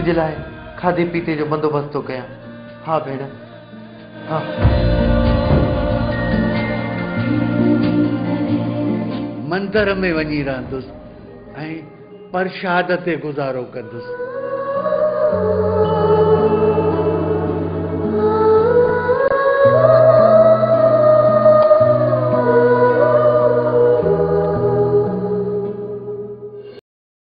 तुझे लाए खाधे पीते जो बंदोबस्त तो कया। हाँ भेण, हाँ। मंदिर में वञी रहंदुसि ऐं परशाद ते गुज़ारो कंदुसि।